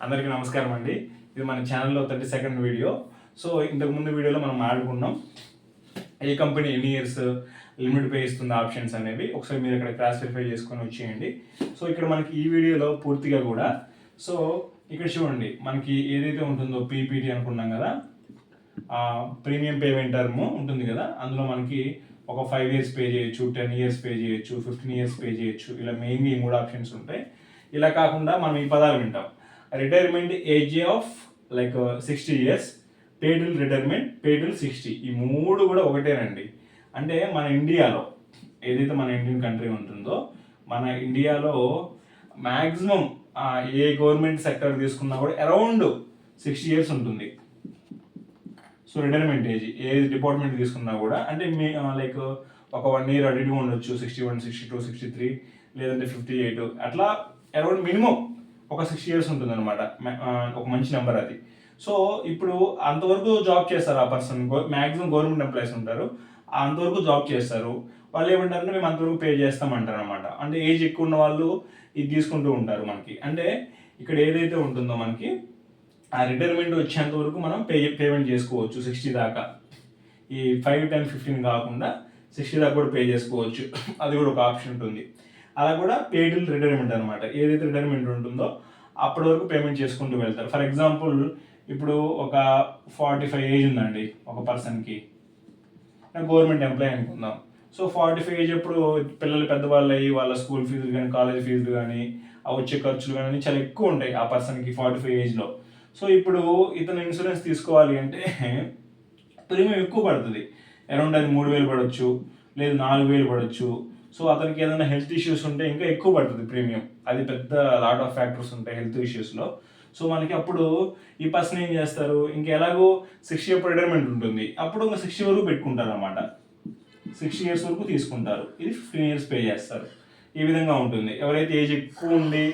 అందరికీ నమస్కారం అండి. ఇది మన ఛానల్లో 32nd వీడియో. సో ఇంతకు ముందు వీడియోలో మనం ఆడుకున్నాం ఏ కంపెనీ ఎన్ని ఇయర్స్ లిమిట్ పే ఇస్తుంది ఆప్షన్స్ అనేవి. ఒకసారి మీరు ఇక్కడ క్రాస్ వెరిఫై చేసుకొని వచ్చేయండి. సో ఇక్కడ మనకి ఈ వీడియోలో పూర్తిగా కూడా సో ఇక్కడ చూడండి, మనకి ఏదైతే ఉంటుందో పీపీటీ అనుకున్నాం కదా, ప్రీమియం పేమెంట్ టర్మ్ ఉంటుంది కదా, అందులో మనకి ఒక 5 years పే చేయొచ్చు, 10 years పే చేయొచ్చు, 15 years పే చేయొచ్చు. ఇలా మెయిన్గా ఈ 3 ఆప్షన్స్ ఉంటాయి. ఇలా కాకుండా మనం ఈ పదాలు వింటాం: retirement age of 60 years, paid till retirement, paid till 60. ఈ 3 కూడా ఒకటేనండి. అంటే మన ఇండియాలో ఏదైతే మన ఇండియన్ కంట్రీ ఉంటుందో, మన ఇండియాలో మ్యాక్సిమం ఏ గవర్నమెంట్ సెక్టర్ తీసుకున్నా కూడా అరౌండ్ 60 years ఉంటుంది. సో రిటైర్మెంట్ ఏజ్ ఏ డిపార్ట్మెంట్ తీసుకున్నా కూడా, అంటే మీ ఒక 1 year అడిగి ఉండొచ్చు, 61, 62, 63, లేదంటే 58, అట్లా అరౌండ్ మినిమం ఒక 6 years ఉంటుంది అనమాట. ఒక మంచి నెంబర్ అది. సో ఇప్పుడు అంతవరకు జాబ్ చేస్తారు ఆ పర్సన్. మ్యాక్సిమం గవర్నమెంట్ ఎంప్లాయీస్ ఉంటారు, అంతవరకు జాబ్ చేస్తారు. వాళ్ళు ఏమంటారంటే మేము అంతవరకు పే చేస్తామంటారు అనమాట. అంటే ఏజ్ ఎక్కువ ఉన్న వాళ్ళు ఇది తీసుకుంటూ ఉంటారు మనకి. అంటే ఇక్కడ ఏదైతే ఉంటుందో మనకి ఆ రిటైర్మెంట్ వచ్చేంత వరకు మనం పేమెంట్ చేసుకోవచ్చు 60 దాకా. ఈ 5, 10, 15 కాకుండా 60 దాకా కూడా పే చేసుకోవచ్చు. అది కూడా ఒక ఆప్షన్ ఉంటుంది. అలా కూడా పేడిల్ రిటైర్మెంట్ అనమాట. ఏదైతే రిటైర్మెంట్ ఉంటుందో అప్పటి వరకు పేమెంట్ చేసుకుంటూ వెళ్తారు. ఫర్ ఎగ్జాంపుల్ ఇప్పుడు ఒక 45 ఏజ్ ఉందండి ఒక పర్సన్కి, గవర్నమెంట్ ఎంప్లాయీ అనుకుందాం. సో 45 ఏజ్ అప్పుడు పిల్లలు పెద్దవాళ్ళు అయ్యి వాళ్ళ స్కూల్ ఫీజులు కానీ, కాలేజ్ ఫీజులు కానీ, వచ్చే ఖర్చులు కానీ చాలా ఎక్కువ ఉంటాయి ఆ పర్సన్కి 45 ఏజ్లో. సో ఇప్పుడు ఇతను ఇన్సూరెన్స్ తీసుకోవాలి అంటే ప్రీమియం ఎక్కువ పడుతుంది. అరౌండ్ అది 3,000 పడవచ్చు, లేదు 4,000 పడవచ్చు. సో అతనికి ఏదైనా హెల్త్ ఇష్యూస్ ఉంటే ఇంకా ఎక్కువ పడుతుంది ప్రీమియం. అది పెద్ద లాట్ ఆఫ్ ఫ్యాక్టర్స్ ఉంటాయి హెల్త్ ఇష్యూస్లో. సో మనకి అప్పుడు ఈ పర్సన్ ఏం చేస్తారు, ఇంకా ఎలాగో 60 అప్పుడు రిటైర్మెంట్ ఉంటుంది, అప్పుడు ఇంకా 60 వరకు పెట్టుకుంటారు అనమాట. 60 years వరకు తీసుకుంటారు. ఇది 15 years పే చేస్తారు. ఈ విధంగా ఉంటుంది. ఎవరైతే ఏజ్ ఎక్కువ ఉండి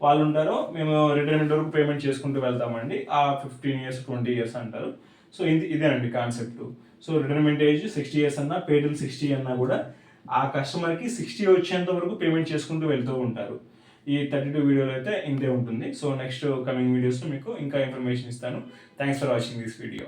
వాళ్ళు ఉంటారో మేము రిటైర్మెంట్ వరకు పేమెంట్ చేసుకుంటూ వెళ్తామండి. ఆ 15 years, 20 years అంటారు. సో ఇదేనండి concept. So retirement age 60 years అన్నా, పేడిల్ 60 అన్నా కూడా ఆ కస్టమర్కి 60 వచ్చేంత వరకు పేమెంట్ చేసుకుంటూ వెళ్తూ ఉంటారు. ఈ 32 వీడియోలో అయితే ఇంతే ఉంటుంది. సో నెక్స్ట్ కమింగ్ వీడియోస్లో మీకు ఇంకా ఇన్ఫర్మేషన్ ఇస్తాను. Thanks for watching this video.